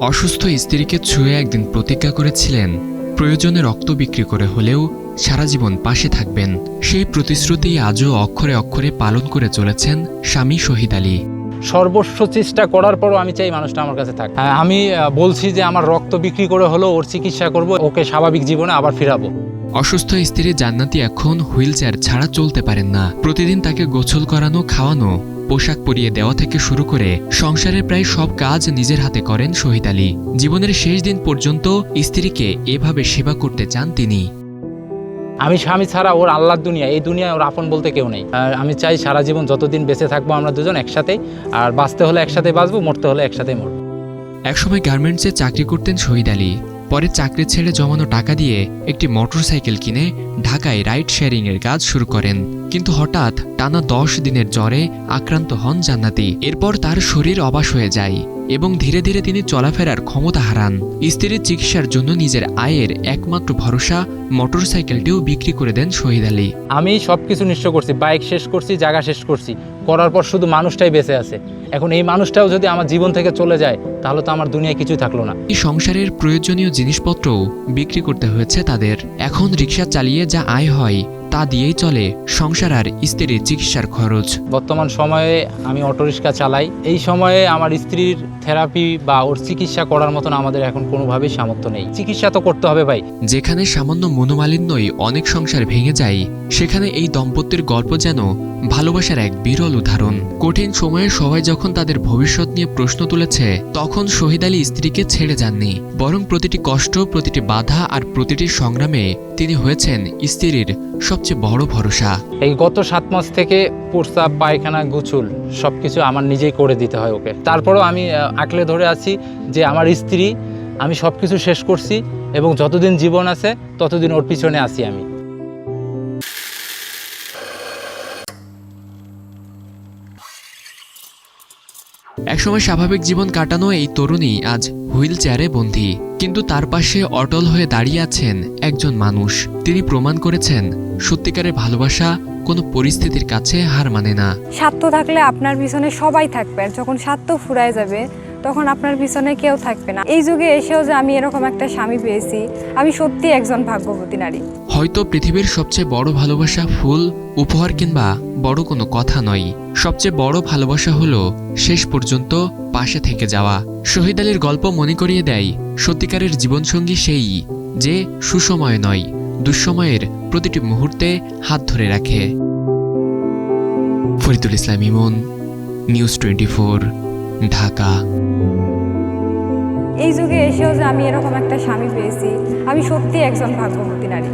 অসুস্থ স্ত্রীকে ছুঁয়ে একদিন প্রতিজ্ঞা করেছিলেন প্রয়োজনে রক্ত বিক্রি করে হলেও সারা জীবন পাশে থাকবেন। সেই প্রতিশ্রুতি আজও অক্ষরে অক্ষরে পালন করে চলেছেন স্বামী শহীদ আলী। সর্বস্ব চেষ্টা করার পরও আমি চাই মানুষটা আমার কাছে থাক। আমি বলছি যে আমার রক্ত বিক্রি করে হলেও ওর চিকিৎসা করব, ওকে স্বাভাবিক জীবনে আবার ফিরাবো। অসুস্থ স্ত্রী জান্নাতি এখন হুইল চেয়ার ছাড়া চলতে পারেন না। প্রতিদিন তাকে গোসল করানো, খাওয়ানো, পোশাক পরিয়ে দেওয়া থেকে শুরু করে সংসারের প্রায় সব কাজ নিজের হাতে করেন শহীদ আলী। জীবনের শেষ দিন পর্যন্ত স্ত্রীকে এভাবে সেবা করতে চান তিনি। আমি স্বামী ছাড়া ওর আল্লাহর দুনিয়া, এই দুনিয়ায় ওর আপন বলতে কেউ নেই। আর আমি চাই সারা জীবন যতদিন বেঁচে থাকবো আমরা দুজন একসাথে, আর বাঁচতে হলে একসাথে বাঁচবো, মরতে হলে একসাথে মরবো। একসময় গার্মেন্টসে চাকরি করতেন শহীদ আলী। পরে চাকরি ছেড়ে জমানো টাকা দিয়ে একটি মোটরসাইকেল কিনে ঢাকায় রাইড শেয়ারিং এর কাজ শুরু করেন। কিন্তু হঠাৎ টানা 10 দিনের জ্বরে আক্রান্ত হন জান্নাতি। এরপর তার শরীর অবশ হয়ে যায় এবং ধীরে ধীরে তিনি চলাফেরার ক্ষমতা হারান। স্ত্রীর চিকিৎসার জন্য নিজের আয়ের একমাত্র ভরসা মোটরসাইকেলটিও বিক্রি করে দেন শহীদ আলী। আমি সবকিছু নিঃস্ব করছি, বাইক শেষ করছি, জায়গা শেষ করছি, করার পর শুধু মানুষটাই বেঁচে আছে। এখন এই মানুষটাও যদি আমার জীবন থেকে চলে যায় তাহলে তো আমার দুনিয়ায় কিছুই থাকলো না। এই সংসারের প্রয়োজনীয় জিনিসপত্রও বিক্রি করতে হয়েছে তাদের। এখন রিকশা চালিয়ে যা আয় হয় তা দিয়েই চলে সংসার আর স্ত্রীর চিকিৎসার খরচ। বর্তমান সময়ে আমি অটোরিক্সা চালাই। এই সময়ে আমার স্ত্রীর থেরাপি বা ওর চিকিৎসা করার মতন আমাদের এখন কোনোভাবেই সামর্থ্য নেই। চিকিৎসা তো করতে হবে ভাই। যেখানে সামান্য মনোমালিন্যই অনেক সংসার ভেঙে যায়, সেখানে এই দম্পতির গল্প যেন ভালোবাসার এক বিরল উদাহরণ। কঠিন সময়ে সবাই যখন তাদের ভবিষ্যৎ নিয়ে প্রশ্ন তুলেছে, তখন শহীদ আলী স্ত্রীকে ছেড়ে যাননি, বরং প্রতিটি কষ্ট, প্রতিটি বাধা আর প্রতিটি সংগ্রামে তিনি হয়েছেন স্ত্রীর সবচেয়ে বড় ভরসা। এই গত 7 মাস থেকে প্রস্রাব, পায়খানা, গোসল সবকিছু আমার নিজেই করে দিতে হয় ওকে। তারপরেও আমি আঁকলে ধরে আছি যে আমার স্ত্রী, আমি সবকিছু শেষ করছি এবং যতদিন জীবন আছে ততদিন ওর পিছনে আছি আমি। একসময় স্বাভাবিক জীবন কাটানো এই তরুণী আজ হুইল চেয়ারে বন্দী, কিন্তু তার পাশে অটল হয়ে দাঁড়িয়ে আছেন একজন মানুষ। তিনি প্রমাণ করেছেন সত্যিকারের ভালোবাসা কোনো পরিস্থিতির কাছে হার মানে না। স্বার্থ থাকলে আপনার পিছনে সবাই থাকবে, আর যখন স্বার্থ ফুরায় যাবে তখন আপনার পিছনে কেউ থাকবে না। এই যুগে এসেও যে আমি এরকম একটা স্বামী পেয়েছি, আমি সত্যি একজন ভাগ্যবতী নারী। হয়তো পৃথিবীর সবচেয়ে বড় ভালোবাসা ফুল, উপহার কিংবা বড় কোনো কথা নয়। সবচেয়ে বড় ভালোবাসা হলো শেষ পর্যন্ত পাশে থেকে যাওয়া। শহীদ আলীর গল্প মনে করিয়ে দেয় সত্যিকারের জীবনসঙ্গী সেই যে সুসময় নয়, দুঃসময়ের প্রতিটি মুহূর্তে হাত ধরে রাখে। ফরিদুল ইসলাম ইমন, নিউজ 24, ঢাকা। এই যুগে এসেও যে আমি এরকম একটা স্বামী পেয়েছি, আমি সত্যি একজন ভাগ্যবতী নারী।